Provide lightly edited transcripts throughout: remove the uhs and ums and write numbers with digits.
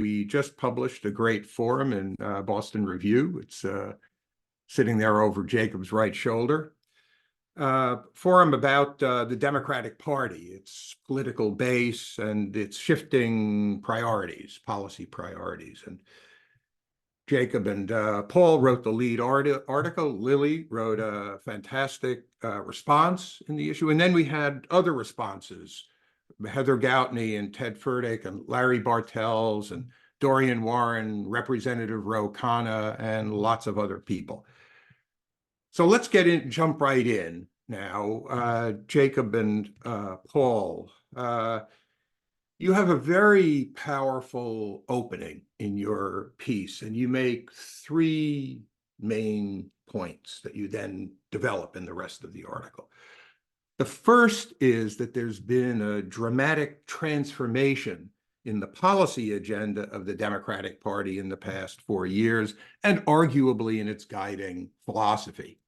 We just published a great forum in Boston Review. It's sitting there over Jacob's right shoulder. Forum about the Democratic Party, its political base, and its shifting priorities, policy priorities. And Jacob and Paul wrote the lead article. Lily wrote a fantastic response in the issue. And then we had other responses, Heather Goutney and Ted Furtick and Larry Bartels and Dorian Warren, Representative Ro Khanna, and lots of other people. So let's jump right in now. Jacob and Paul, you have a very powerful opening in your piece, and you make three main points that you then develop in the rest of the article. The first is that there's been a dramatic transformation in the policy agenda of the Democratic Party in the past 4 years, and arguably in its guiding philosophy.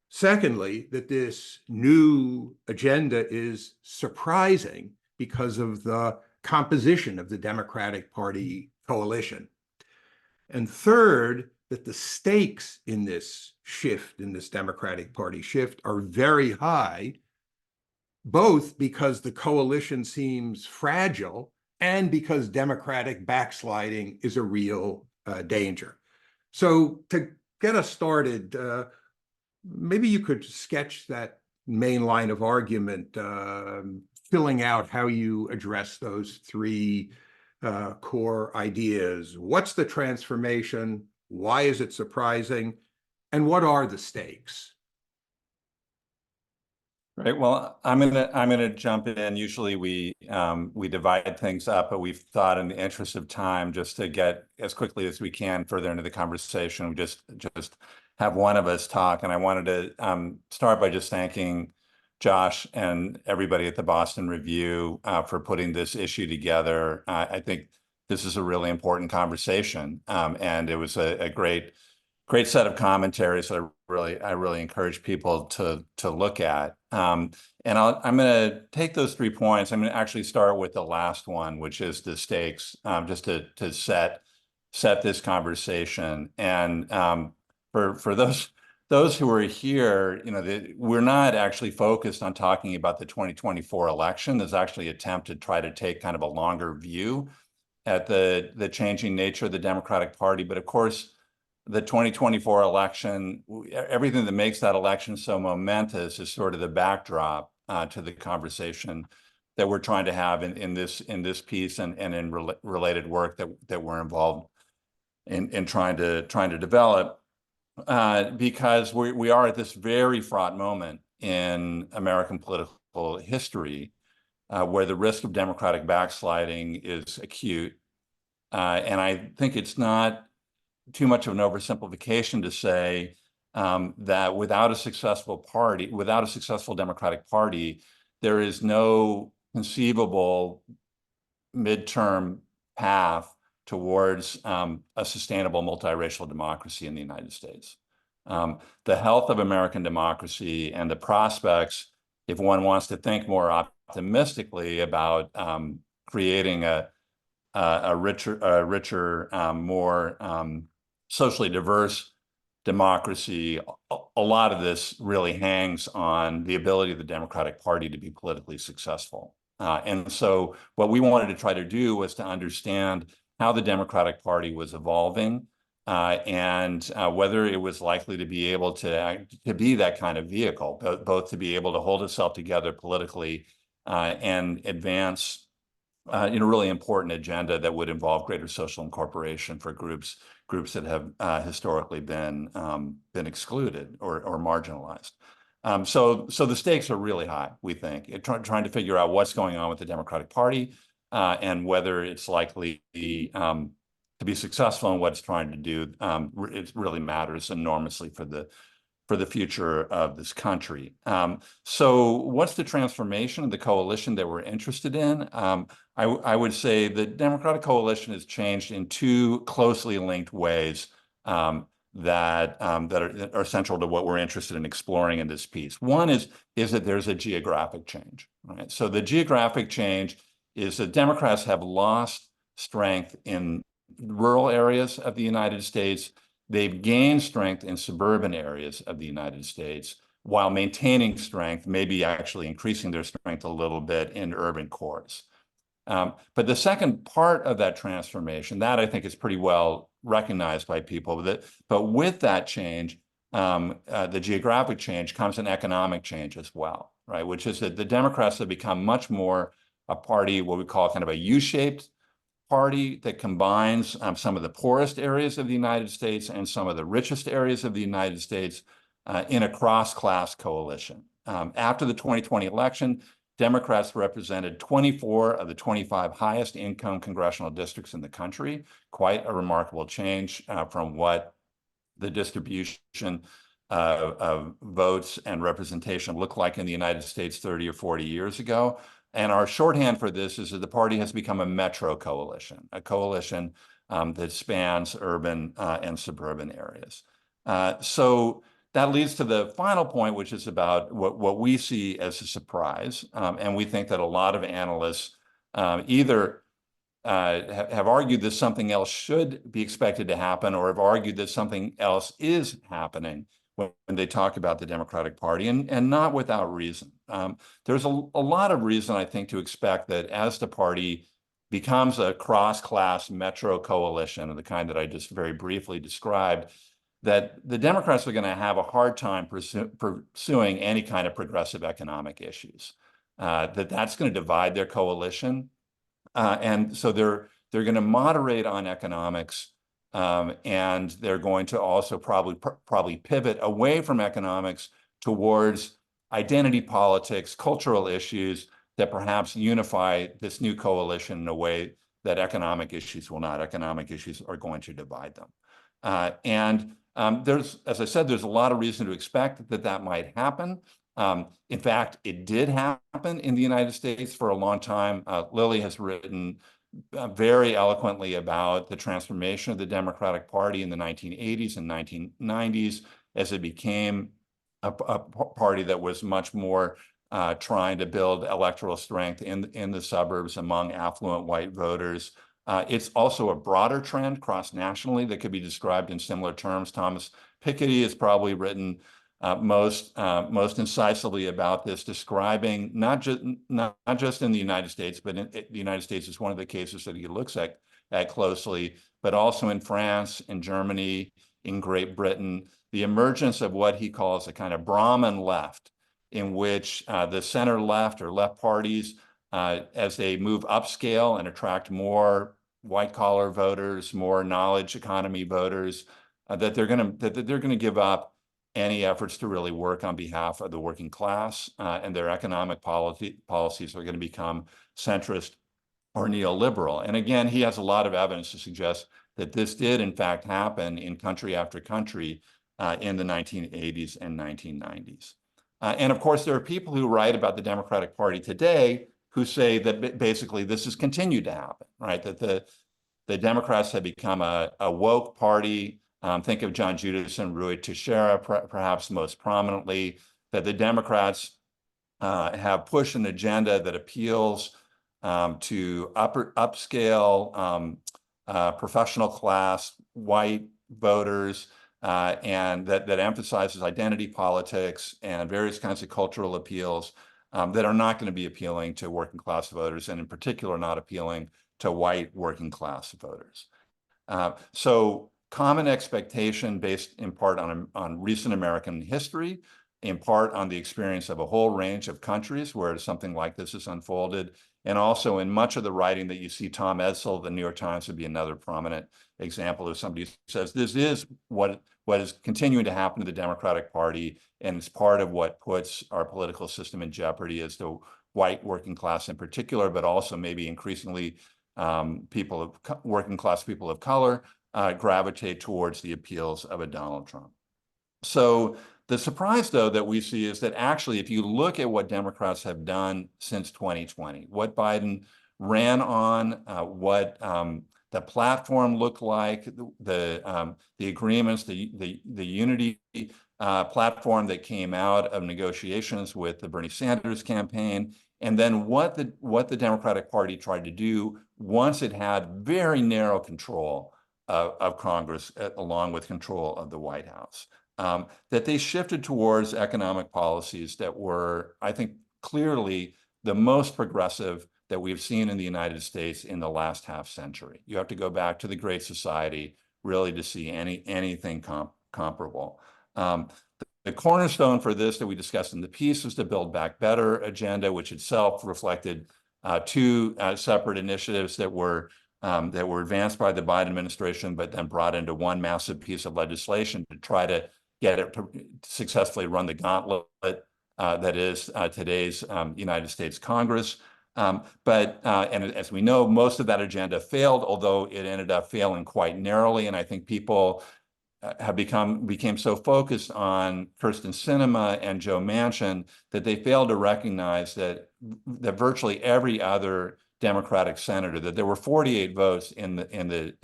Secondly, that this new agenda is surprising because of the composition of the Democratic Party coalition. And third, that the stakes in this shift, in this Democratic Party shift, are very high, both because the coalition seems fragile and because Democratic backsliding is a real danger. So to get us started, maybe you could sketch that main line of argument, filling out how you address those three core ideas. What's the transformation? Why is it surprising? And what are the stakes? Right. Well, I'm gonna jump in. Usually we divide things up, but we've thought in the interest of time, just to get as quickly as we can further into the conversation, we just have one of us talk. And I wanted to start by just thanking Josh and everybody at the Boston Review for putting this issue together. I think this is a really important conversation, and it was a great set of commentaries that I really encourage people to look at. And I'm going to take those 3 points. I'm going to actually start with the last one, which is the stakes, just to set this conversation. And for those who are here, we're not actually focused on talking about the 2024 election. There's actually an attempt to try to take kind of a longer view at the changing nature of the Democratic Party. But of course, the 2024 election, everything that makes that election so momentous is sort of the backdrop to the conversation that we're trying to have in this piece and in related work that we're involved in trying to develop, because we are at this very fraught moment in American political history where the risk of Democratic backsliding is acute. And I think it's not too much of an oversimplification to say that without a successful Democratic Party, there is no conceivable midterm path towards a sustainable multiracial democracy in the United States. The health of American democracy and the prospects, if one wants to think more optimistically about creating a richer, more socially diverse democracy, a lot of this really hangs on the ability of the Democratic Party to be politically successful. And so what we wanted to try to do was to understand how the Democratic Party was evolving and whether it was likely to be able to be that kind of vehicle, both to be able to hold itself together politically and advance in a really important agenda that would involve greater social incorporation for groups that have historically been excluded or marginalized. So the stakes are really high, we think, trying to figure out what's going on with the Democratic Party and whether it's likely to be successful in what it's trying to do. It really matters enormously for the future of this country. So what's the transformation of the coalition that we're interested in? I would say the Democratic coalition has changed in two closely linked ways that are central to what we're interested in exploring in this piece. One is that there's a geographic change, right? So the geographic change is that Democrats have lost strength in rural areas of the United States. They've gained strength in suburban areas of the United States while maintaining strength, maybe actually increasing their strength a little bit in urban cores. But the second part of that transformation, that I think is pretty well recognized by people, but with that change, the geographic change comes an economic change as well, right? Which is that the Democrats have become much more a party, what we call kind of a U-shaped party that combines some of the poorest areas of the United States and some of the richest areas of the United States in a cross-class coalition. After the 2020 election, Democrats represented 24 of the 25 highest income congressional districts in the country, quite a remarkable change from what the distribution of votes and representation looked like in the United States 30 or 40 years ago. And our shorthand for this is that the party has become a metro coalition, a coalition that spans urban and suburban areas. So that leads to the final point, which is about what we see as a surprise. And we think that a lot of analysts either have argued that something else should be expected to happen or have argued that something else is happening when they talk about the Democratic Party, and not without reason. There's a lot of reason, I think, to expect that as the party becomes a cross-class metro coalition of the kind that I just very briefly described, that the Democrats are going to have a hard time pursuing any kind of progressive economic issues, that's going to divide their coalition. And so they're going to moderate on economics, and they're going to also probably pivot away from economics towards identity politics, cultural issues that perhaps unify this new coalition in a way that economic issues will not. Economic issues are going to divide them. As I said, there's a lot of reason to expect that might happen. In fact, it did happen in the United States for a long time. Lily has written very eloquently about the transformation of the Democratic Party in the 1980s and 1990s as it became a party that was much more trying to build electoral strength in the suburbs among affluent white voters. It's also a broader trend cross-nationally that could be described in similar terms. Thomas Piketty has probably written most incisively about this, describing not just in the United States, but the United States is one of the cases that he looks at closely, but also in France, in Germany, in Great Britain, the emergence of what he calls a kind of Brahmin left, in which the center left or left parties, as they move upscale and attract more white-collar voters, more knowledge economy voters, that they're going to give up any efforts to really work on behalf of the working class, and their economic policies are going to become centrist or neoliberal. And again, he has a lot of evidence to suggest that this did, in fact, happen in country after country in the 1980s and 1990s. And of course, there are people who write about the Democratic Party today who say that basically this has continued to happen, right? That the Democrats have become a woke party. Think of John Judas and Rui Teixeira, perhaps most prominently, that the Democrats have pushed an agenda that appeals to upscale, professional class, white voters, and that emphasizes identity politics and various kinds of cultural appeals that are not going to be appealing to working class voters, and in particular not appealing to white working class voters. So common expectation based in part on recent American history, in part on the experience of a whole range of countries where something like this is unfolded, and also in much of the writing that you see. Tom Edsall, the New York Times, would be another prominent example of somebody who says this is what is continuing to happen to the Democratic Party, and it's part of what puts our political system in jeopardy as the white working class in particular, but also maybe increasingly working class people of color gravitate towards the appeals of a Donald Trump. So the surprise, though, that we see is that actually, if you look at what Democrats have done since 2020, what Biden ran on, what the platform looked like, the agreements, the unity platform that came out of negotiations with the Bernie Sanders campaign, And then what the Democratic Party tried to do once it had very narrow control of Congress, along with control of the White House, that they shifted towards economic policies that were, I think, clearly the most progressive that we've seen in the United States in the last half century. You have to go back to the Great Society really to see anything comparable. The cornerstone for this that we discussed in the piece was the Build Back Better agenda, which itself reflected two separate initiatives that were advanced by the Biden administration, but then brought into one massive piece of legislation to try to get it to successfully run the gauntlet that is today's United States Congress. And as we know, most of that agenda failed, although it ended up failing quite narrowly. And I think people became so focused on Kyrsten Sinema and Joe Manchin that they failed to recognize that virtually every other Democratic senator, that there were 48 votes in the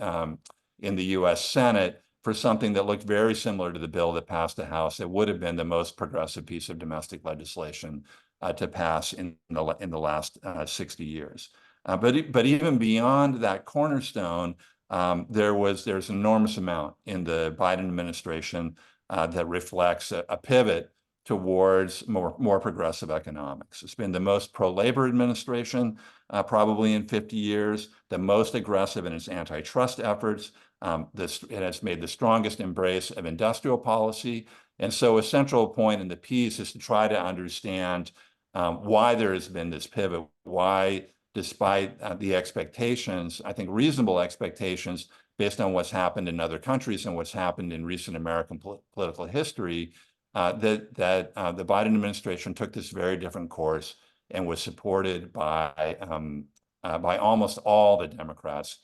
U.S. Senate for something that looked very similar to the bill that passed the House. It would have been the most progressive piece of domestic legislation to pass in the last 60 years. But even beyond that cornerstone, there's an enormous amount in the Biden administration that reflects a pivot towards more progressive economics. It's been the most pro-labor administration probably in 50 years, the most aggressive in its antitrust efforts. It has made the strongest embrace of industrial policy. And so a central point in the piece is to try to understand why there has been this pivot, why, despite the expectations, I think reasonable expectations based on what's happened in other countries and what's happened in recent American political history, that the Biden administration took this very different course and was supported by almost all the Democrats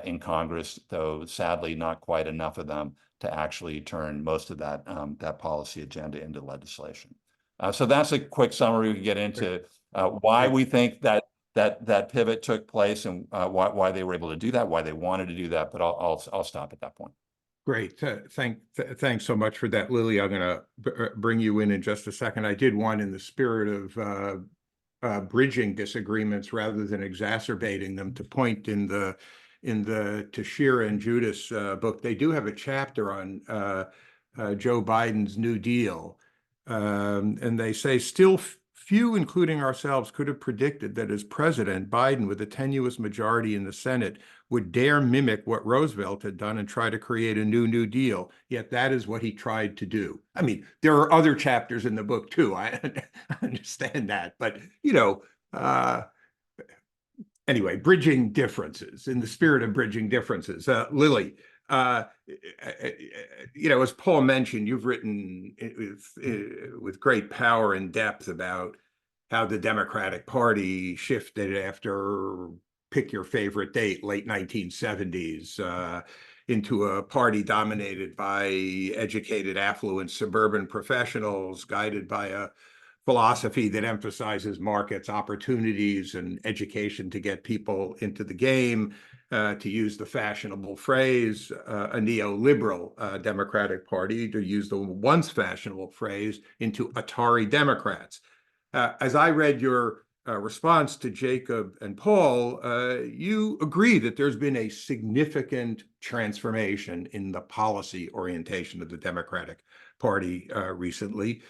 in Congress, though sadly not quite enough of them to actually turn most of that policy agenda into legislation. So that's a quick summary. We can get into why we think that pivot took place and why they were able to do that, why they wanted to do that. But I'll stop at that point. Great. Thanks so much for that, Lily. I'm going to bring you in just a second. I did want, in the spirit of bridging disagreements rather than exacerbating them, to point in the Tashira and Judas book, they do have a chapter on Joe Biden's New Deal. And they say, still few, including ourselves, could have predicted that as president, Biden, with a tenuous majority in the Senate, would dare mimic what Roosevelt had done and try to create a New Deal. Yet that is what he tried to do. I mean, there are other chapters in the book too. I understand that, but anyway, bridging differences, in the spirit of bridging differences. Lily, as Paul mentioned, you've written with great power and depth about how the Democratic Party shifted after, pick your favorite date, late 1970s, into a party dominated by educated, affluent suburban professionals, guided by a philosophy that emphasizes markets, opportunities, and education to get people into the game. To use the fashionable phrase, a neoliberal Democratic Party, to use the once fashionable phrase, into Atari Democrats. As I read your response to Jacob and Paul, you agree that there's been a significant transformation in the policy orientation of the Democratic Party recently.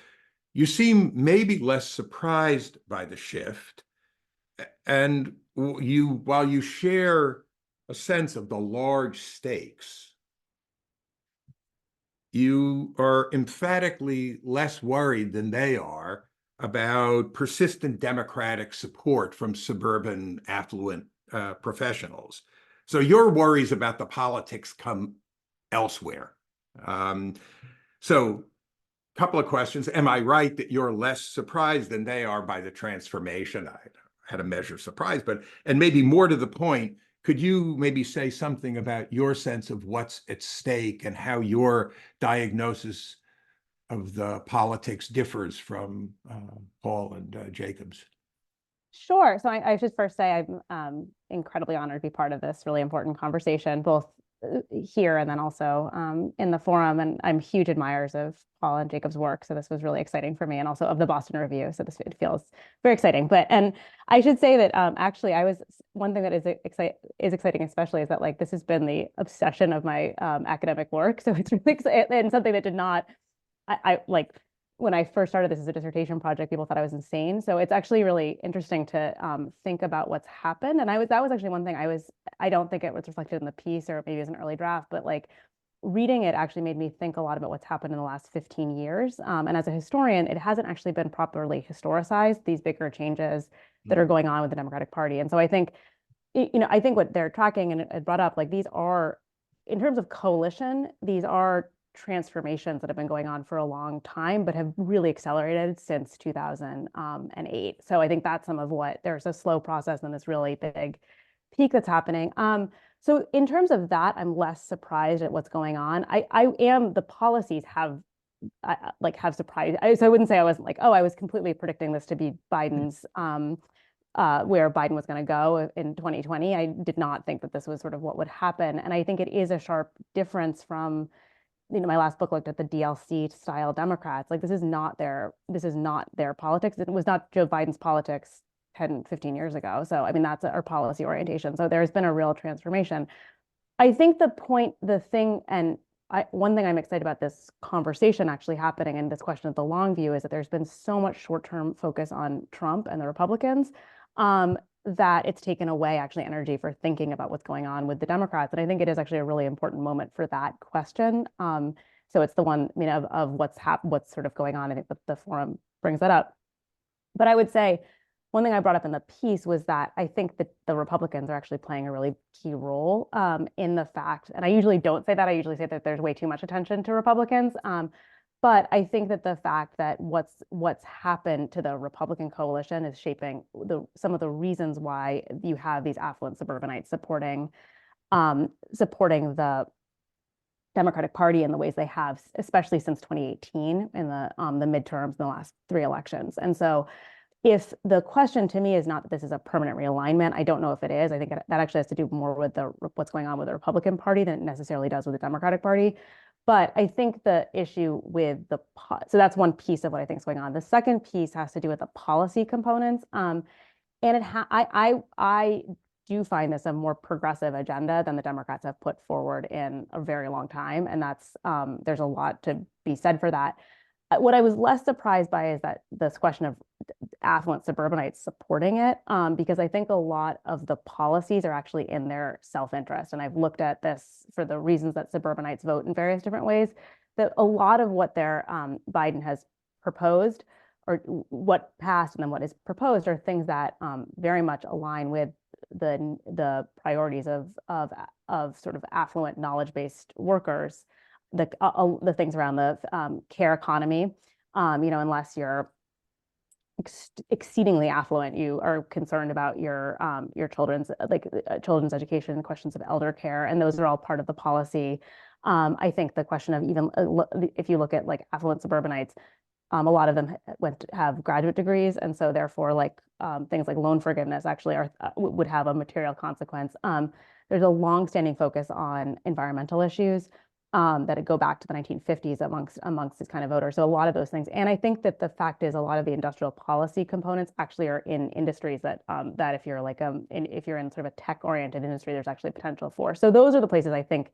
You seem maybe less surprised by the shift, and while you share a sense of the large stakes, you are emphatically less worried than they are about persistent Democratic support from suburban affluent professionals. So your worries about the politics come elsewhere. So a couple of questions. Am I right that you're less surprised than they are by the transformation? I had to measure surprise, and maybe more to the point, could you maybe say something about your sense of what's at stake and how your diagnosis of the politics differs from Paul and Jacob's? Sure. So I should first say I'm incredibly honored to be part of this really important conversation, both here and then also in the forum. And I'm huge admirers of Paul and Jacob's work. So this was really exciting for me, and also of the Boston Review. So it feels very exciting. And I should say that actually one thing that is exciting especially is that like this has been the obsession of my academic work. So it's really exciting, and something that did not, I like, when I first started this as a dissertation project, people thought I was insane. So it's actually really interesting to think about what's happened. And that was actually one thing I don't think it was reflected in the piece, or maybe as an early draft, but like reading it actually made me think a lot about what's happened in the last 15 years. And as a historian, it hasn't actually been properly historicized, these bigger changes that are going on with the Democratic Party. And so I think, I think what they're tracking, and it brought up, like, these are, in terms of coalition, these are transformations that have been going on for a long time, but have really accelerated since 2008. So I think that's some of what, there's a slow process and this really big peak that's happening. So in terms of that, I'm less surprised at what's going on. The policies have surprised. So I wouldn't say I wasn't like, oh, I was completely predicting this to be Biden's, where Biden was going to go in 2020. I did not think that this was sort of what would happen. And I think it is a sharp difference from, my last book looked at the DLC style Democrats. Like, this is not their politics. It was not Joe Biden's politics 10, 15 years ago. So, I mean, that's our policy orientation. So there's been a real transformation. I think one thing I'm excited about this conversation actually happening, and this question of the long view, is that there's been so much short-term focus on Trump and the Republicans, that it's taken away actually energy for thinking about what's going on with the Democrats. And I think it is actually a really important moment for that question. So it's the one, of what's sort of going on. I think the forum brings that up. But I would say one thing I brought up in the piece was that I think that the Republicans are actually playing a really key role in the fact, and I usually don't say that, I usually say that there's way too much attention to Republicans. But I think that the fact that what's happened to the Republican coalition is shaping some of the reasons why you have these affluent suburbanites supporting the Democratic Party in the ways they have, especially since 2018 in the midterms in the last 3 elections. And so, if the question to me is not that this is a permanent realignment, I don't know if it is. I think that actually has to do more with what's going on with the Republican Party than it necessarily does with the Democratic Party. But I think the issue with so that's one piece of what I think is going on. The second piece has to do with the policy components. And I do find this a more progressive agenda than the Democrats have put forward in a very long time. And that's there's a lot to be said for that. What I was less surprised by is that this question of affluent suburbanites supporting it, because I think a lot of the policies are actually in their self-interest. And I've looked at this for the reasons that suburbanites vote in various different ways, that a lot of what Biden has proposed, or what passed and then what is proposed, are things that very much align with the priorities of sort of affluent knowledge-based workers, the things around the care economy, unless you're exceedingly affluent, you are concerned about your children's education, questions of elder care, and those are all part of the policy. I think the question of, even if you look at like affluent suburbanites, a lot of them have graduate degrees, and so therefore, like things like loan forgiveness actually would have a material consequence. There's a long-standing focus on environmental issues that go back to the 1950s amongst these kind of voters. So a lot of those things. And I think that the fact is, a lot of the industrial policy components actually are in industries that if you're if you're in sort of a tech-oriented industry, there's actually potential for. So those are the places I think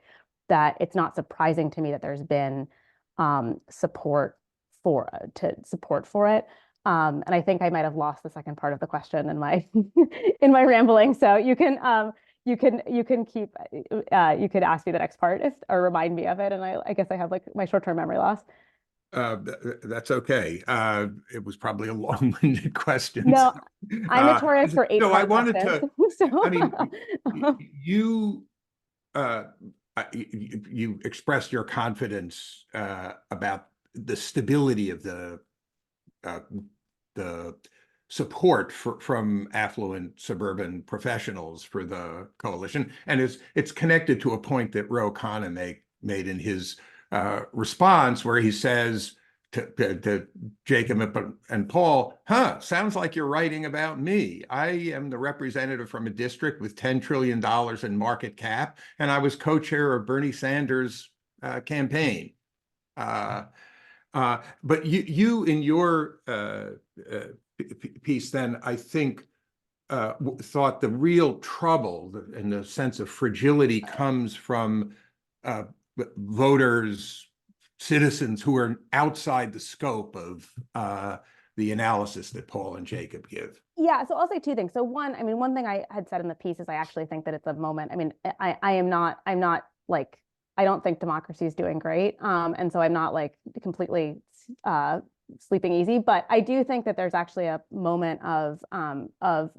that it's not surprising to me that there's been support for it. And I think I might have lost the second part of the question in my in my rambling. So you can ask me the next part or remind me of it. And I guess I have like my short-term memory loss. That's okay. It was probably a long-winded question. No, I'm notorious for 8 No, I part wanted to, questions. So, I mean, you expressed your confidence about the stability of the support from affluent suburban professionals for the coalition. And it's connected to a point that Ro Khanna made in his response, where he says to Jacob and Paul, sounds like you're writing about me. I am the representative from a district with $10 trillion in market cap, and I was co-chair of Bernie Sanders' campaign. But you in your piece then, I think, thought the real trouble and the sense of fragility comes from voters, citizens who are outside the scope of the analysis that Paul and Jacob give. Yeah, so I'll say two things. So one, I mean, one thing I had said in the piece is I actually think that it's a moment. I mean, I'm not like, I don't think democracy is doing great. And so I'm not like completely sleeping easy, but I do think that there's actually a moment of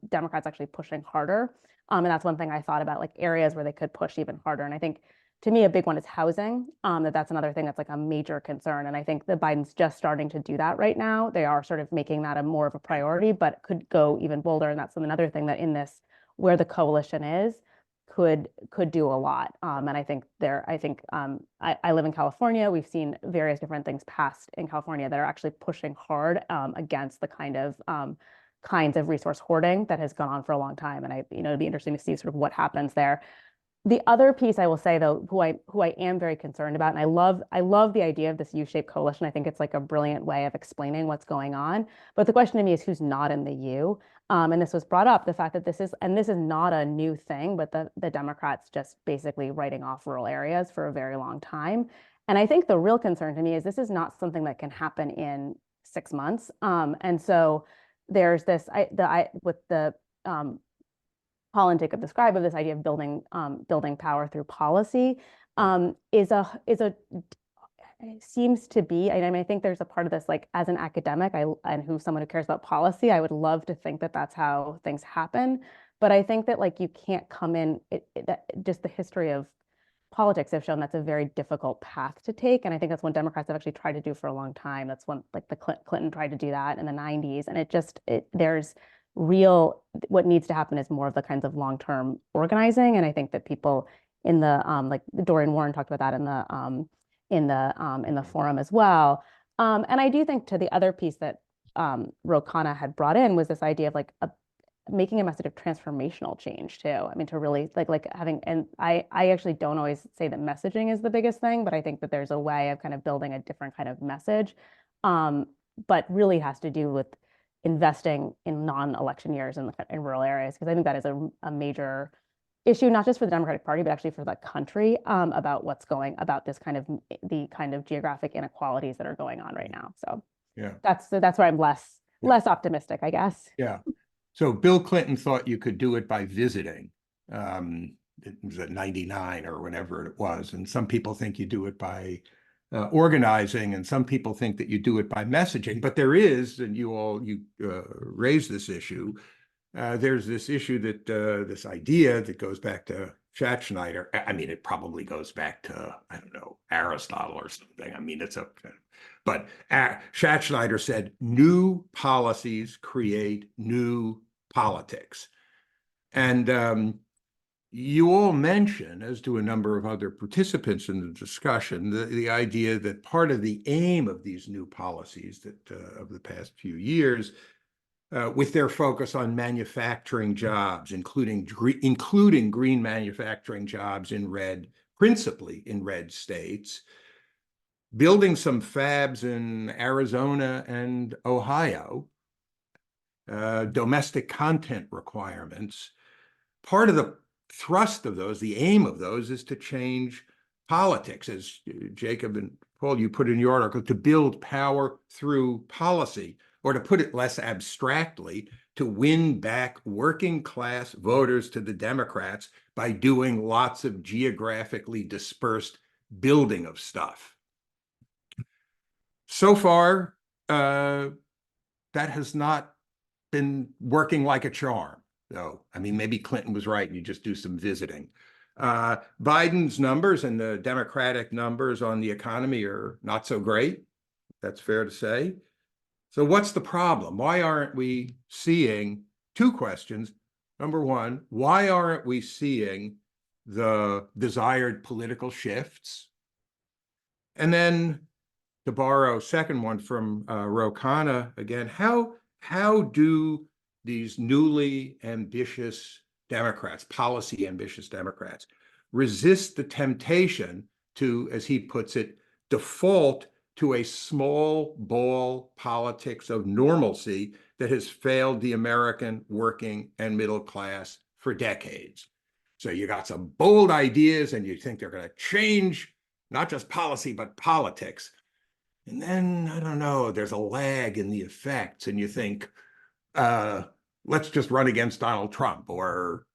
Democrats actually pushing harder. And that's one thing I thought about, like areas where they could push even harder. And I think to me, a big one is housing. That's another thing that's like a major concern. And I think that Biden's just starting to do that right now. They are sort of making that a more of a priority, but could go even bolder. And that's another thing that in this, where the coalition is, could do a lot. And I think I live in California. We've seen various different things passed in California that are actually pushing hard against the kinds of resource hoarding that has gone on for a long time. And it'd be interesting to see sort of what happens there. The other piece I will say, though, who I am very concerned about, and I love the idea of this U-shaped coalition. I think it's like a brilliant way of explaining what's going on. But the question to me is who's not in the U. And this was brought up, the fact that this is not a new thing, but the Democrats just basically writing off rural areas for a very long time. And I think the real concern to me is this is not something that can happen in 6 months. And so there's this with the Paul and Jacob describe of this idea of building power through policy seems to be. I mean, I think there's a part of this, like as an academic, and someone who cares about policy, I would love to think that that's how things happen. But I think that like you can't come in. Just the history of politics have shown that's a very difficult path to take, and I think that's what Democrats have actually tried to do for a long time. That's when like the Clinton tried to do that in the 90s, and there's what needs to happen is more of the kinds of long-term organizing. And I think that people in the like Dorian Warren talked about that in the forum as well. And I do think to the other piece that Ro Khanna had brought in was this idea of like making a message of transformational change too. I mean, to really like having, and I actually don't always say that messaging is the biggest thing, but I think that there's a way of kind of building a different kind of message, but really has to do with investing in non-election years in rural areas, because I think that is a major issue, not just for the Democratic Party, but actually for the country, about this kind of geographic inequalities that are going on right now. So yeah, that's where I'm less optimistic, I guess. Yeah. So Bill Clinton thought you could do it by visiting. It was at 99 or whenever it was, and some people think you do it by organizing, and some people think that you do it by messaging. But there is, and you raise this issue, there's this issue that this idea that goes back to Schattschneider. I mean, it probably goes back to, I don't know, Aristotle or something. I mean, but Schattschneider said, new policies create new politics. And you all mention, as do a number of other participants in the discussion, the idea that part of the aim of these new policies that of the past few years, with their focus on manufacturing jobs, including green manufacturing jobs principally in red states, building some fabs in Arizona and Ohio, domestic content requirements. Part of the thrust of those, the aim of those, is to change politics, as Jacob and Paul, you put in your article, to build power through policy, or to put it less abstractly, to win back working class voters to the Democrats by doing lots of geographically dispersed building of stuff. So far, that has not been working like a charm. So, I mean, maybe Clinton was right and you just do some visiting. Biden's numbers and the Democratic numbers on the economy are not so great. That's fair to say. So what's the problem? Why aren't we seeing two questions? Number one, why aren't we seeing the desired political shifts? And then to borrow a second one from Ro Khanna again, how do these newly ambitious Democrats, policy ambitious Democrats, resist the temptation to, as he puts it, default to a small ball politics of normalcy that has failed the American working and middle class for decades? So you got some bold ideas and you think they're going to change not just policy, but politics. And then, I don't know, there's a lag in the effects and you think, let's just run against Donald Trump or,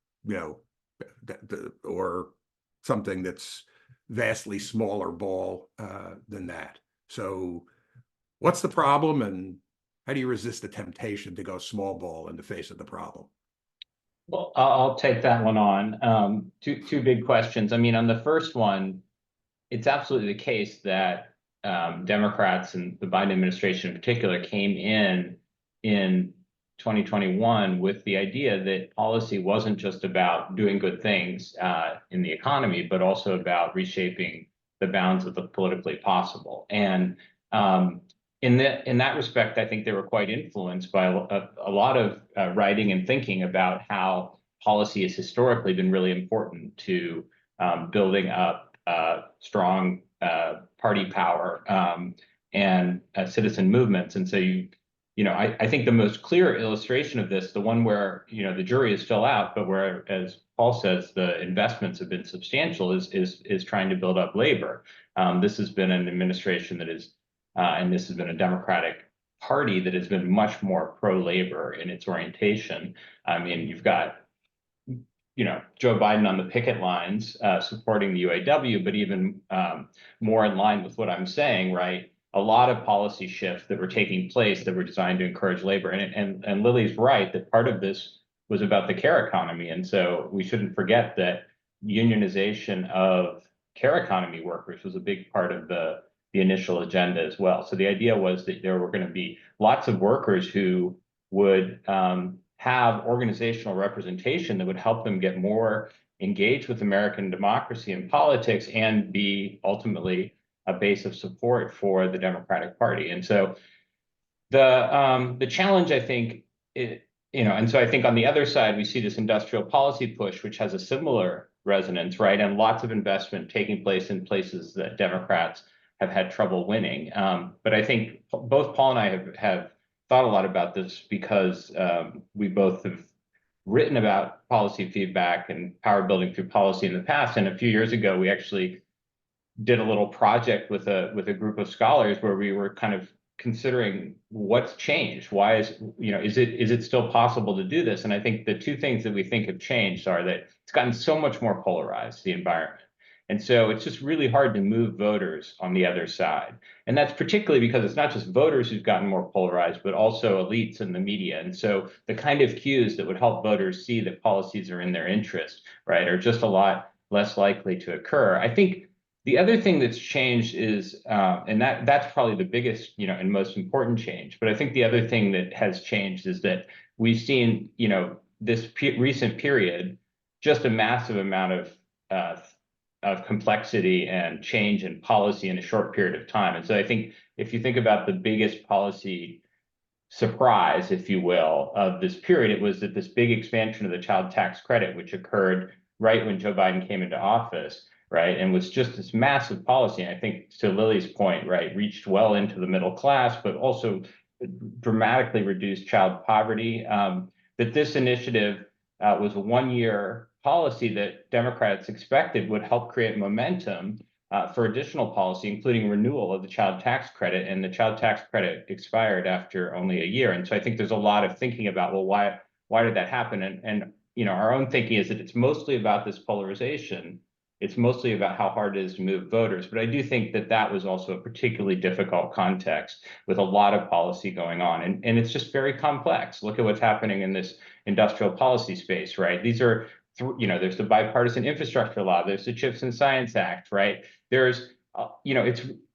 or something that's vastly smaller ball than that. So what's the problem and how do you resist the temptation to go small ball in the face of the problem? Well, I'll take that one on. Two big questions. I mean, on the first one, it's absolutely the case that Democrats and the Biden administration in particular came in 2021 with the idea that policy wasn't just about doing good things in the economy, but also about reshaping the bounds of the politically possible. And in that respect, I think they were quite influenced by a lot of writing and thinking about how policy has historically been really important to building up strong party power and citizen movements. And so I think the most clear illustration of this, the one where the jury is still out, but where, as Paul says, the investments have been substantial, is trying to build up labor. This has been an administration that is, and this has been a Democratic Party that has been much more pro-labor in its orientation. I mean, you've got Joe Biden on the picket lines supporting the UAW, but even more in line with what I'm saying, right? A lot of policy shifts that were taking place that were designed to encourage labor. And Lily's right that part of this was about the care economy. And so we shouldn't forget that unionization of care economy workers was a big part of the initial agenda as well. So the idea was that there were going to be lots of workers who would have organizational representation that would help them get more engaged with American democracy and politics and be ultimately a base of support for the Democratic Party. And so the challenge, I think, and so I think on the other side, we see this industrial policy push, which has a similar resonance, right? And lots of investment taking place in places that Democrats have had trouble winning. But I think both Paul and I have thought a lot about this because we both have written about policy feedback and power building through policy in the past. And a few years ago, we actually did a little project with a group of scholars where we were kind of considering what's changed. Why is it still possible to do this? And I think the two things that we think have changed are that it's gotten so much more polarized, the environment. And so it's just really hard to move voters on the other side. And that's particularly because it's not just voters who've gotten more polarized, but also elites in the media. And so the kind of cues that would help voters see that policies are in their interest, right, are just a lot less likely to occur. I think the other thing that's changed is, and that's probably the biggest, and most important change. But I think the other thing that has changed is that we've seen, this recent period, just a massive amount of complexity and change in policy in a short period of time. And so I think if you think about the biggest policy surprise, if you will, of this period, it was that this big expansion of the child tax credit, which occurred right when Joe Biden came into office, right, and was just this massive policy. And I think to Lily's point, right, reached well into the middle class, but also dramatically reduced child poverty. That this initiative was a one-year policy that Democrats expected would help create momentum for additional policy, including renewal of the child tax credit. And the child tax credit expired after only a year. And so I think there's a lot of thinking about, well, why did that happen? And our own thinking is that it's mostly about this polarization. It's mostly about how hard it is to move voters. But I do think that that was also a particularly difficult context with a lot of policy going on. And it's just very complex. Look at what's happening in this industrial policy space, right? These are, there's the bipartisan infrastructure law, there's the CHIPS and Science Act, right? There's,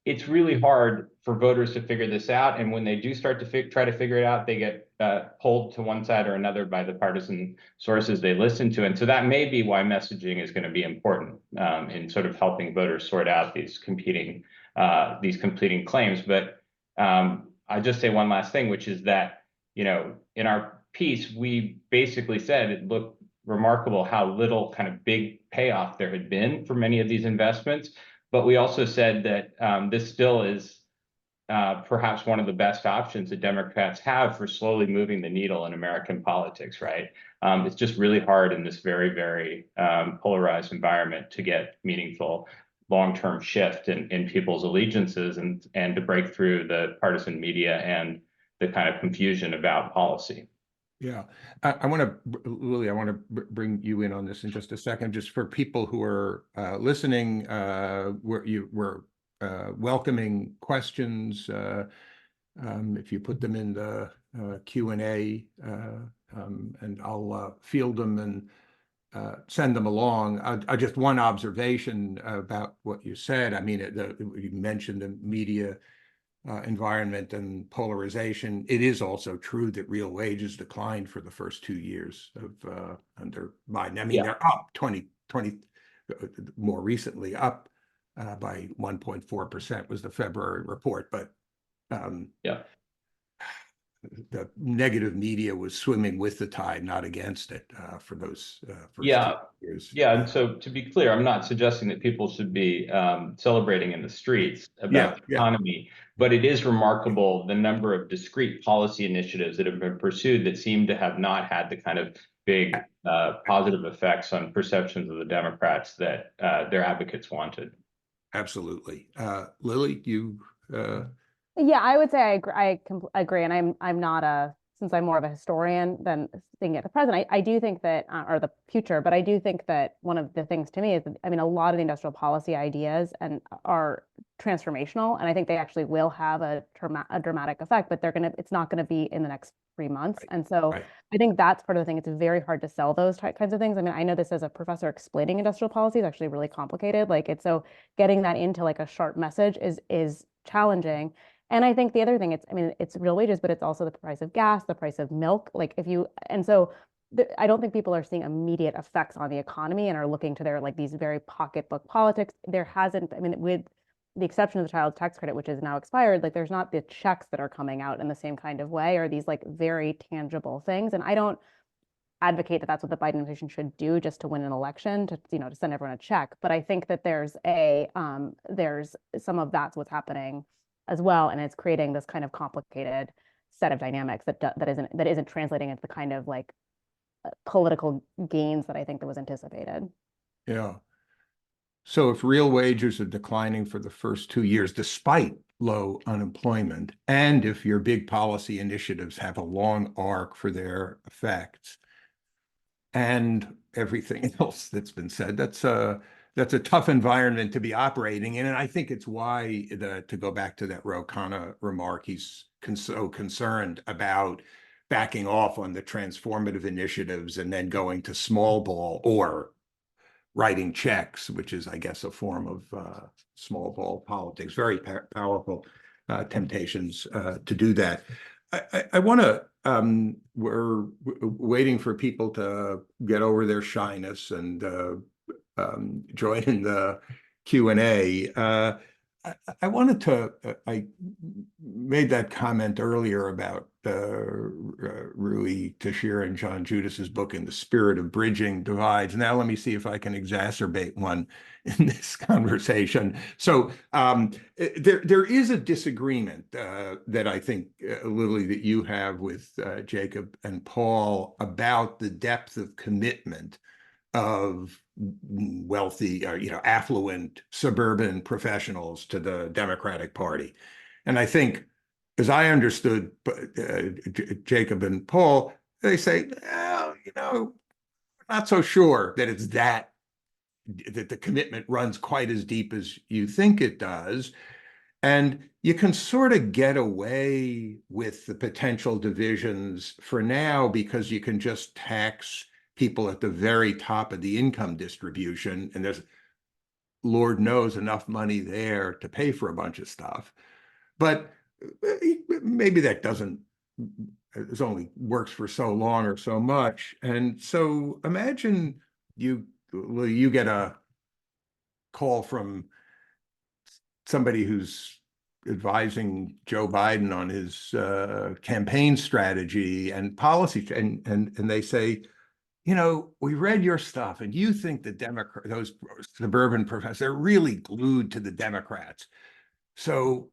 it's really hard for voters to figure this out. And when they do start to try to figure it out, they get pulled to one side or another by the partisan sources they listen to. And so that may be why messaging is going to be important in sort of helping voters sort out these competing these completing claims. But I'll just say one last thing, which is that, you know, in our piece, we basically said it looked remarkable how little kind of big payoff there had been for many of these investments. But we also said that this still is perhaps one of the best options that Democrats have for slowly moving the needle in American politics, right? It's just really hard in this very, very polarized environment to get meaningful long-term shift in people's allegiances and to break through the partisan media and the kind of confusion about policy. Yeah, I want to, Lily, I want to bring you in on this in just a second, just for people who are listening, we're welcoming questions. If you put them in the Q&A, and I'll field them and send them along. Just one observation about what you said. I mean, you mentioned the media environment and polarization. It is also true that real wages declined for the first 2 years of under Biden. I mean, they're up 20, more recently up by 1.4% was the February report, but the negative media was swimming with the tide, not against it, for those first 2 years. Yeah, and so to be clear, I'm not suggesting that people should be celebrating in the streets about the economy, but it is remarkable the number of discrete policy initiatives that have been pursued that seem to have not had the kind of big positive effects on perceptions of the Democrats that their advocates wanted. Absolutely. Lily, you... Yeah, I would say I agree, and I'm not since I'm more of a historian than thinking at the present. I do think that or the future, but I do think that one of the things to me is that, I mean, a lot of the industrial policy ideas are transformational, and I think they actually will have a dramatic effect, but it's not gonna be in the next 3 months. And so I think that's part of the thing. It's very hard to sell those kinds of things. I mean, I know this as a professor explaining industrial policy is actually really complicated. Like, it's so getting that into like a sharp message is challenging. And I think the other thing, it's real wages, but it's also the price of gas, the price of milk. Like, I don't think people are seeing immediate effects on the economy and are looking to their, like, these very pocketbook politics. There hasn't, I mean, with the exception of the child tax credit, which is now expired, like, there's not the checks that are coming out in the same kind of way, or these like very tangible things. And I don't advocate that that's what the Biden administration should do just to win an election, to send everyone a check. But I think that there's some of that's what's happening as well, and it's creating this kind of complicated set of dynamics that isn't translating into the kind of like political gains that I think that was anticipated. Yeah. So if real wages are declining for the first 2 years, despite low unemployment, and if your big policy initiatives have a long arc for their effects, and everything else that's been said, that's a tough environment to be operating in. And I think it's why, to go back to that Ro Khanna remark, he's so concerned about backing off on the transformative initiatives and then going to small ball or writing checks, which is, I guess, a form of small ball politics. Very powerful temptations to do that. I want to, we're waiting for people to get over their shyness and join in the Q&A. I wanted to, I made that comment earlier about Rui Teixeira and John Judas's book, In the Spirit of Bridging Divides. Now let me see if I can exacerbate one in this conversation. So there is a disagreement that I think, Lily, that you have with Jacob and Paul about the depth of commitment of wealthy, affluent suburban professionals to the Democratic Party. And I think, as I understood Jacob and Paul, they say, not so sure that it's that the commitment runs quite as deep as you think it does. And you can sort of get away with the potential divisions for now because you can just tax people at the very top of the income distribution, and there's, Lord knows, enough money there to pay for a bunch of stuff. But maybe that it only works for so long or so much. And so imagine you get a call from somebody who's advising Joe Biden on his campaign strategy and policy, and they say, you know, we read your stuff, and you think the those suburban professors are really glued to the Democrats. So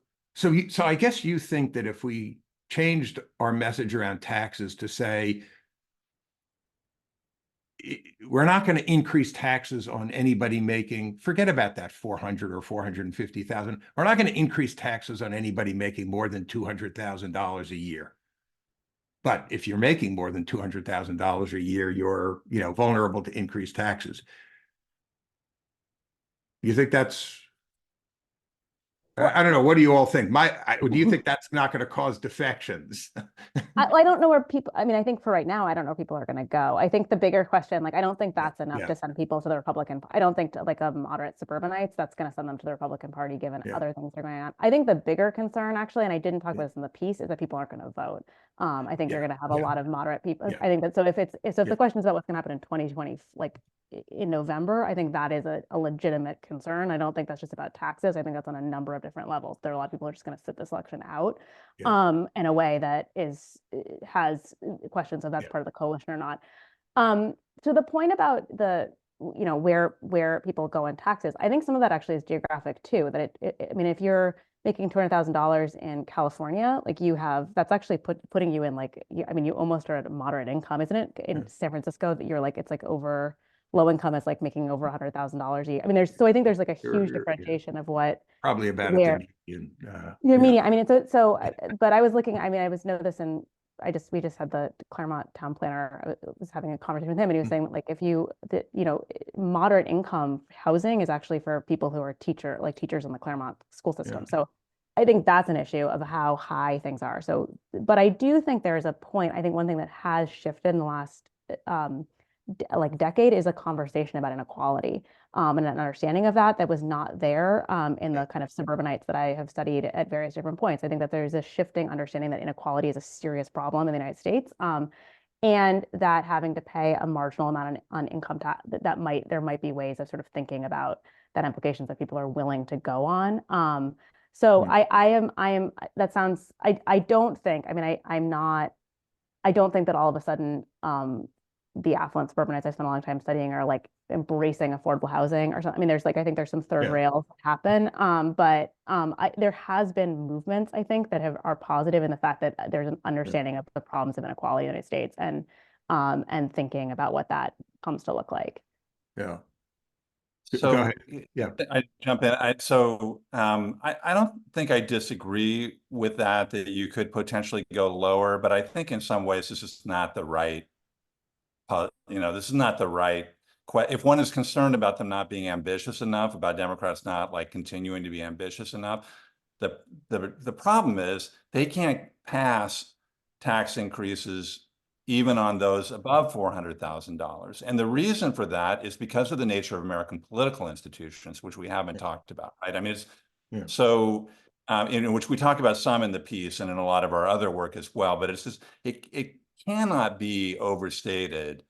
I guess you think that if we changed our message around taxes to say, we're not going to increase taxes on anybody making, forget about that 400 or 450,000. We're not going to increase taxes on anybody making more than $200,000 a year. But if you're making more than $200,000 a year, you're, you know, vulnerable to increased taxes. You think that's, I don't know. What do you all think? Do you think that's not going to cause defections? I don't know where people, I mean, I think for right now, I don't know where people are going to go. I think the bigger question, like, I don't think that's enough to send people to the Republican. I don't think like a moderate suburbanites, that's going to send them to the Republican Party, given other things that are going on. I think the bigger concern, actually, and I didn't talk about this in the piece, is that people aren't going to vote. I think you're going to have a lot of moderate people. I think that, so if the question is about what's going to happen in 2020, like in November, I think that is a legitimate concern. I don't think that's just about taxes. I think that's on a number of different levels. There are a lot of people who are just going to sit this election out in a way that has questions of that's part of the coalition or not. To the point about the, you know, where people go in taxes, I think some of that actually is geographic too. That I mean, if you're making $200,000 in California, like you have, that's actually putting you in like, I mean, you almost are at a moderate income, isn't it? In San Francisco, that you're like, it's like over, low income is like making over $100,000 a year. I mean, so I think there's like a huge differentiation of what probably about where median. Median. I mean, but I was looking. I mean, I was this, and we just had the Claremont town planner. I was having a conversation with him, and he was saying like, if you know, moderate income housing is actually for people who are teachers in the Claremont school system. So I think that's an issue of how high things are. So, but I do think there's a point. I think one thing that has shifted in the last like decade is a conversation about inequality and an understanding of that was not there in the kind of suburbanites that I have studied at various different points. I think that there's a shifting understanding that inequality is a serious problem in the United States, and that having to pay a marginal amount on income tax, there might be ways of sort of thinking about that implications that people are willing to go on. So that sounds, I don't think, I mean, I don't think that all of a sudden the affluent suburbanites I spent a long time studying are like embracing affordable housing or something. I mean, I think there's some third rails that happen. But there has been movements, I think, that are positive in the fact that there's an understanding of the problems of inequality in the United States and thinking about what that comes to look like. Yeah. So go ahead. I jump in. I don't think I disagree with that you could potentially go lower, but I think in some ways this is not the right. This is not the right. If one is concerned about them not being ambitious enough, about Democrats not like continuing to be ambitious enough, the problem is they can't pass tax increases even on those above $400,000. And the reason for that is because of the nature of American political institutions, which we haven't talked about, right? I mean, so in which we talk about some in the piece and in a lot of our other work as well, but it's just, it cannot be overstated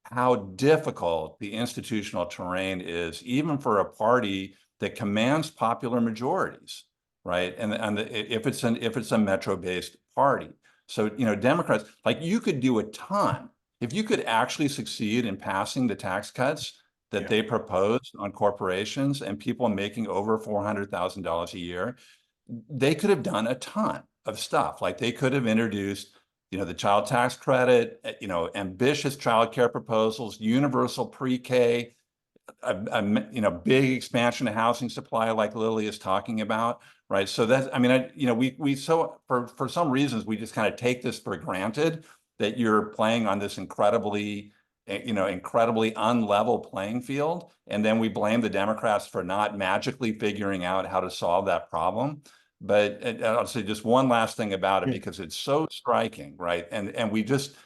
how difficult the institutional terrain is, even for a party that commands popular majorities, right? And if it's a metro-based party. So, Democrats, like, you could do a ton. If you could actually succeed in passing the tax cuts that they proposed on corporations and people making over $400,000 a year, they could have done a ton of stuff. Like, they could have introduced the child tax credit, ambitious childcare proposals, universal pre-K, big expansion of housing supply like Lily is talking about, right? So that's, I mean, for some reasons, we just kind of take this for granted that you're playing on this incredibly unlevel playing field. And then we blame the Democrats for not magically figuring out how to solve that problem. But I'll say just one last thing about it, because it's so striking, right? And we just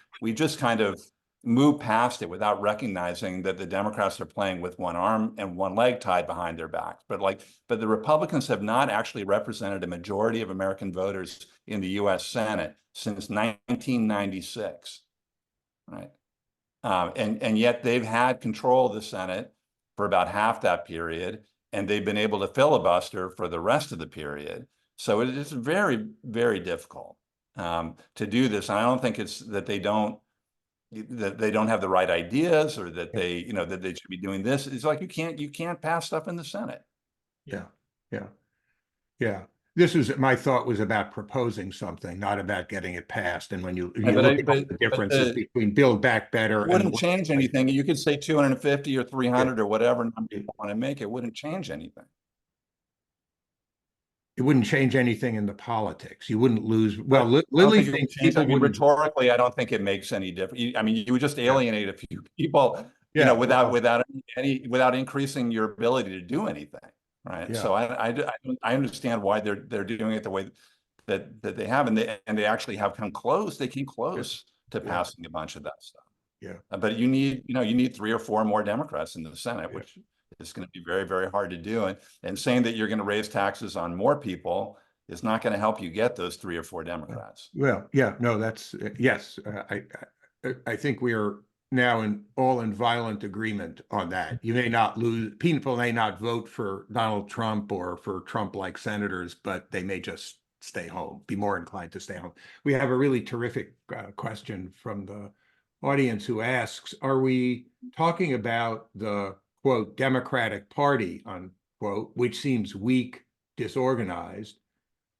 kind of move past it without recognizing that the Democrats are playing with one arm and one leg tied behind their back. But the Republicans have not actually represented a majority of American voters in the U.S. Senate since 1996, right? And yet they've had control of the Senate for about half that period. and they've been able to filibuster for the rest of the period. So it is very, very difficult to do this. And I don't think it's that they don't have the right ideas, or that they, that they should be doing this. It's like you can't pass stuff in the Senate. Yeah. This is, my thought was about proposing something, not about getting it passed. And when you But look at the differences between Build Back Better It wouldn't change anything. You could say 250 or 300 or whatever number you want to make. It wouldn't change anything. It wouldn't change anything in the politics. You wouldn't lose. Well, I don't Lily think it would thinks change. people I mean, wouldn't. rhetorically, I don't think it makes any difference. I mean, you would just alienate a few people, Yeah, without increasing your ability to do anything, right? Yeah. So I understand why they're doing it the way that they have, and they actually have come close. They came close to passing a bunch of that stuff. Yeah. But you need 3 or 4 more Democrats in the Senate, Yeah. which is going to be very, very hard to do. And saying that you're going to raise taxes on more people is not going to help you get those 3 or 4 Democrats. Well, yeah, no, that's yes. I think we are now in violent agreement on that. You may not lose. People may not vote for Donald Trump or for Trump-like senators, but they may just stay home, be more inclined to stay home. We have a really terrific question from the audience who asks, are we talking about the, quote, Democratic Party, unquote, which seems weak, disorganized,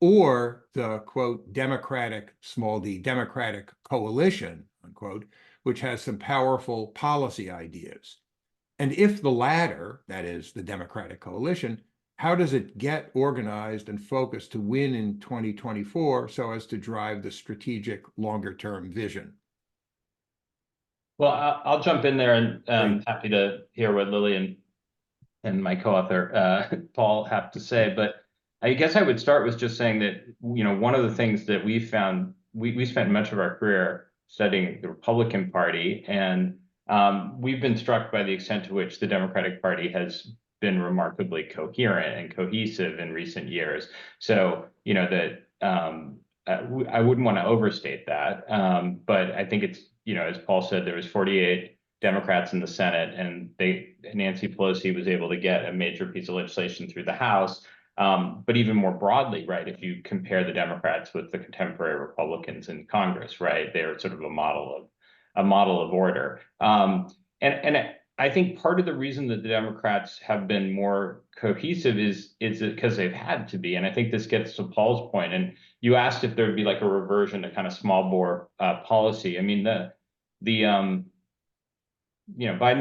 or the, quote, Democratic, small d, Democratic coalition, unquote, which has some powerful policy ideas? And if the latter, that is the Democratic coalition, how does it get organized and focused to win in 2024 so as to drive the strategic longer-term vision? Well, I'll jump in there, and I'm happy to hear what Lily and my co-author Paul have to say. But I guess I would start with just saying that, one of the things that we found, we spent much of our career studying the Republican Party, and we've been struck by the extent to which the Democratic Party has been remarkably coherent and cohesive in recent years. So, that I wouldn't want to overstate that, but I think it's, as Paul said, there was 48 Democrats in the Senate, and Nancy Pelosi was able to get a major piece of legislation through the House. But even more broadly, right, if you compare the Democrats with the contemporary Republicans in Congress, right, they're sort of a model of order. And I think part of the reason that the Democrats have been more cohesive is because they've had to be. And I think this gets to Paul's point. And you asked if there would be like a reversion to kind of small bore policy. I mean, Biden's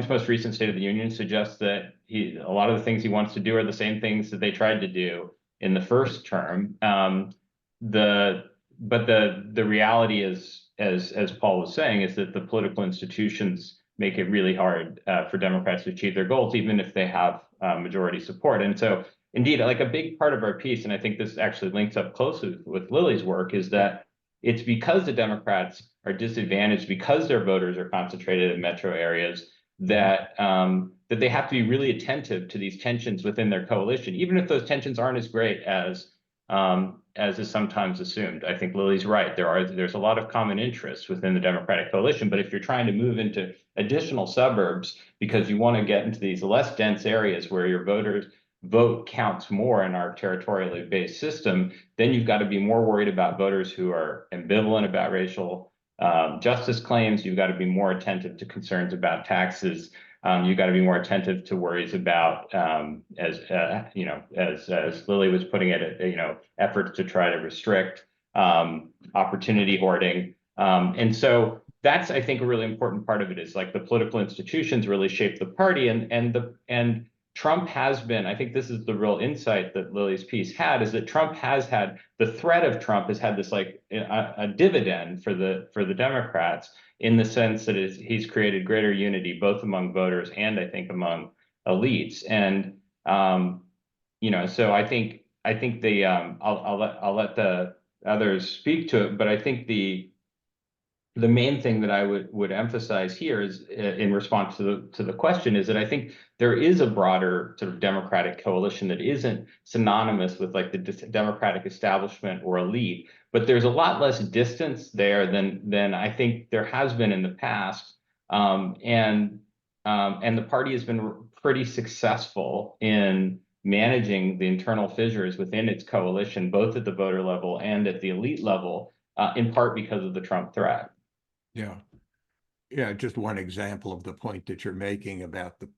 most recent State of the Union suggests that a lot of the things he wants to do are the same things that they tried to do in the first term. But the reality is, as Paul was saying, is that the political institutions make it really hard for Democrats to achieve their goals, even if they have majority support. And so, indeed, like a big part of our piece, and I think this actually links up closely with Lily's work, is that it's because the Democrats are disadvantaged, because their voters are concentrated in metro areas, that they have to be really attentive to these tensions within their coalition, even if those tensions aren't as great as is sometimes assumed. I think Lily's right. There's a lot of common interests within the Democratic coalition, but if you're trying to move into additional suburbs because you want to get into these less dense areas where your voters vote counts more in our territorially based system, then you've got to be more worried about voters who are ambivalent about racial justice claims. You've got to be more attentive to concerns about taxes. You've got to be more attentive to worries about, as Lily was putting it, efforts to try to restrict opportunity hoarding. And so that's, I think, a really important part of it, is like the political institutions really shape the party, and Trump has been, I think this is the real insight that Lily's piece had, is that the threat of Trump has had this like a dividend for the Democrats, in the sense that he's created greater unity both among voters and I think among elites. And so I think I'll let the others speak to it, but I think the main thing that I would emphasize here is, in response to the question, is that I think there is a broader sort of Democratic coalition that isn't synonymous with like the Democratic establishment or elite, but there's a lot less distance there than I think there has been in the past, and the party has been pretty successful in managing the internal fissures within its coalition, both at the voter level and at the elite level, in part because of the Trump threat. Yeah. Yeah, just one example of the point that you're making about the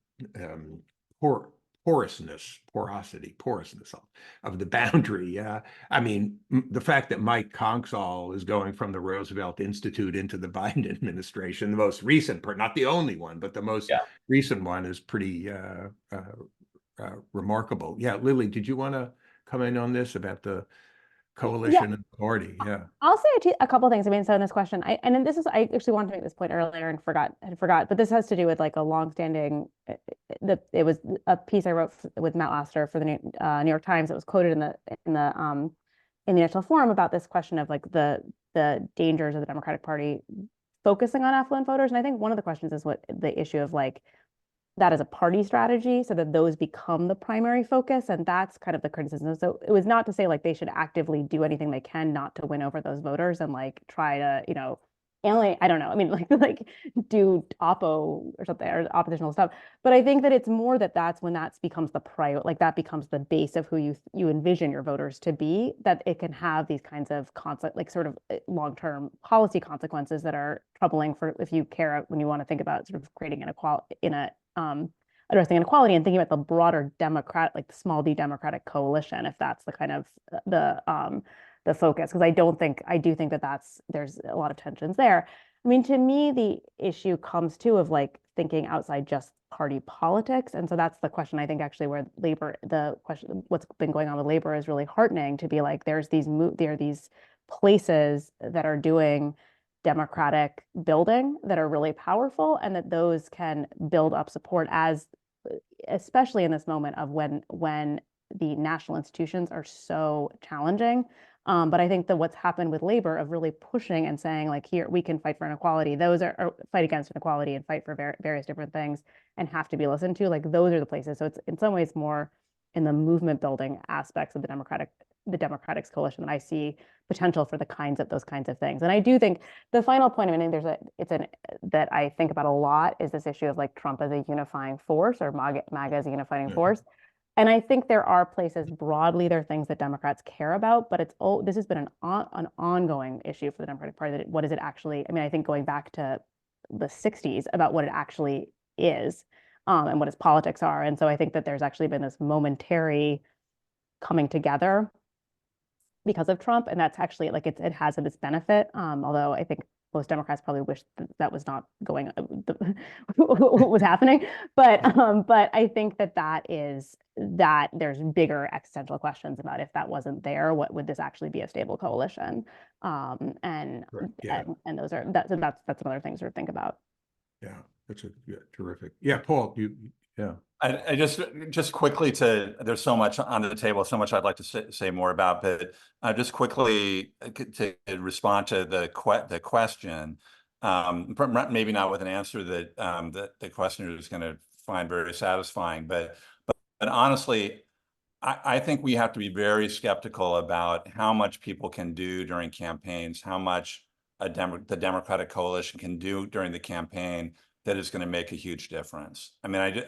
porousness of the boundary. I mean, the fact that Mike Congsall is going from the Roosevelt Institute into the Biden administration, the most recent, not the only one, but the most recent one, is pretty remarkable. Yeah, Lily, did you want to comment on this about the coalition and party? Yeah. I'll say a couple of things. I mean, so in this question, I actually wanted to make this point earlier and forgot, but this has to do with like a longstanding, it was a piece I wrote with Matt Laster for the New York Times. It was quoted in the National Forum about this question of like the dangers of the Democratic Party focusing on affluent voters. And I think one of the questions is what the issue of like that as a party strategy so that those become the primary focus. And that's kind of the criticism. So it was not to say like they should actively do anything they can not to win over those voters and like try to, alienate, I don't know. I mean, like do oppo or something or oppositional stuff. But I think that it's more that's when that becomes the like that becomes the base of who you envision your voters to be, that it can have these kinds of like sort of long-term policy consequences that are troubling for if you care when you want to think about sort of creating inequality addressing inequality and thinking about the broader like the small d Democratic coalition, if that's the kind of the focus, because I do think that there's a lot of tensions there. I mean, to me, the issue comes too of like thinking outside just party politics, and so that's the question I think actually where what's been going on with labor is really heartening to be like there are these places that are doing democratic building that are really powerful, and that those can build up support especially in this moment of when the national institutions are so challenging. But I think that what's happened with labor of really pushing and saying like, here, we can fight for inequality. Those are fight against inequality and fight for various different things and have to be listened to. Like those are the places. So it's in some ways more in the movement building aspects of the Democratic coalition that I see potential for those kinds of things. And I do think the final point, I mean, that I think about a lot is this issue of like Trump as a unifying force or MAGA as a unifying force. And I think there are places broadly, there are things that Democrats care about, but this has been an ongoing issue for the Democratic Party. What is it actually? I mean, I think going back to the 60s about what it actually is and what its politics are. And so I think that there's actually been this momentary coming together because of Trump, and that's actually like it has its benefit. Although I think most Democrats probably wish that was not going what was happening. But I think that there's bigger existential questions about if that wasn't there, what would this actually be a stable coalition? And those are that's some other things to think about. Yeah, that's terrific. Yeah, Paul, yeah. I just quickly there's so much on the table, so much I'd like to say more about, but just quickly to respond to the question, maybe not with an answer that the questioner is going to find very satisfying, but honestly, I think we have to be very skeptical about how much people can do during campaigns, how much the Democratic coalition can do during the campaign that is going to make a huge difference. I mean,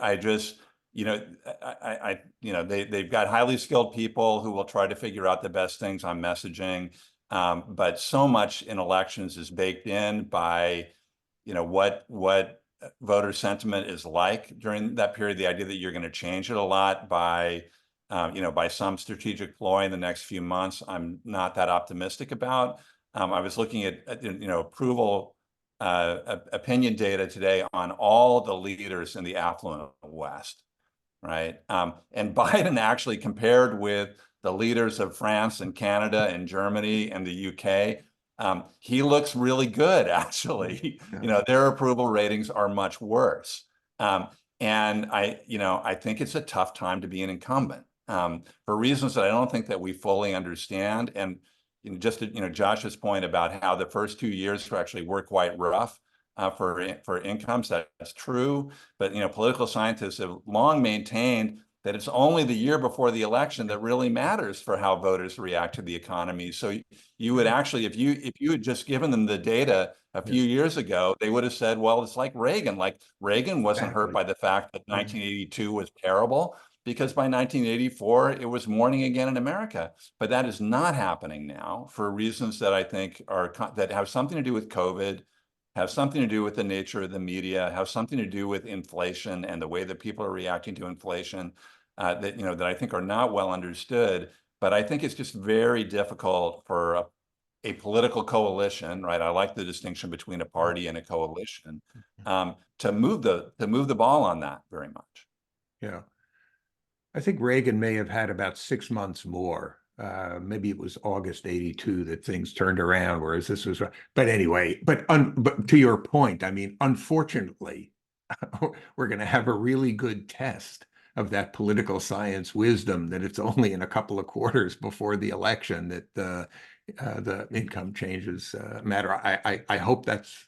they've got highly skilled people who will try to figure out the best things on messaging. But so much in elections is baked in by, what voter sentiment is like during that period. The idea that you're going to change it a lot by some strategic ploy in the next few months, I'm not that optimistic about. I was looking at approval opinion data today on all the leaders in the affluent West, right? And Biden actually compared with the leaders of France and Canada and Germany and the UK, he looks really good, actually. Their approval ratings are much worse. And I think it's a tough time to be an incumbent for reasons that I don't think that we fully understand. And just to, Josh's point about how the first 2 years actually were quite rough for incomes, that's true. But political scientists have long maintained that it's only the year before the election that really matters for how voters react to the economy. So you would actually, if you had just given them the data a few years ago, they would have said, well, it's like Reagan. Like Reagan wasn't hurt by the fact that 1982 was terrible. because by 1984, it was morning again in America. But that is not happening now for reasons that I think that have something to do with COVID, have something to do with the nature of the media, have something to do with inflation and the way that people are reacting to inflation, that I think are not well understood. But I think it's just very difficult for a political coalition, right? I like the distinction between a party and a coalition, to move the ball on that very much. Yeah. I think Reagan may have had about 6 months more. Maybe it was August '82 that things turned around, whereas this was. But anyway, but to your point, I mean, unfortunately, we're going to have a really good test of that political science wisdom that it's only in a couple of quarters before the election that the income changes matter. I hope that's.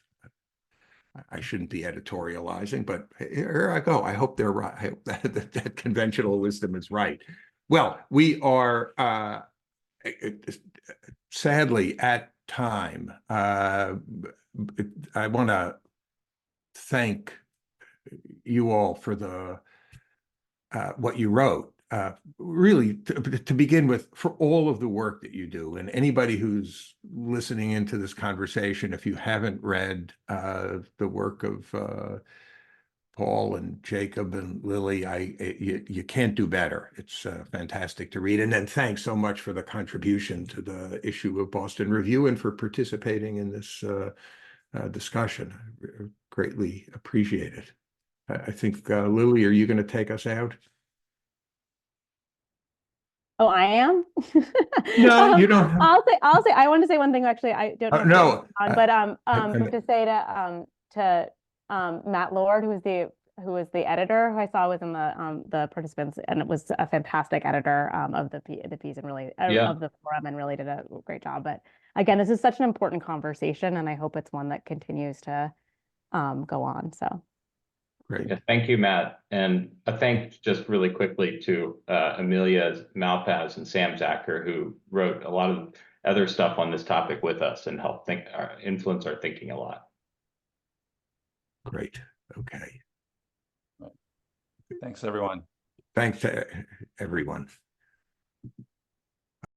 I shouldn't be editorializing, but here I go. I hope they're right. I hope that conventional wisdom is right. Well, we are sadly at time. I want to thank you all for the what you wrote. Really, to begin with, for all of the work that you do, and anybody who's listening into this conversation, if you haven't read the work of Paul and Jacob and Lily, you can't do better. It's fantastic to read. And then thanks so much for the contribution to the issue of Boston Review and for participating in this discussion. I greatly appreciate it. I think, Lily, are you going to take us out? Oh, I am? No, you don't have. I'll say, I want to say one thing, actually. I don't know. No, To say to Matt Lord, who was the editor who I saw was in the participants, and it was a fantastic editor of the piece and really of the forum, and really did a great job. But again, this is such an important conversation, and I hope it's one that continues to go on. So. Great. Yeah, thank you, Matt. And a thanks just really quickly to Amelia Malpaz and Sam Zacher, who wrote a lot of other stuff on this topic with us and helped influence our thinking a lot. Great. Okay. Thanks, everyone. Thanks to everyone.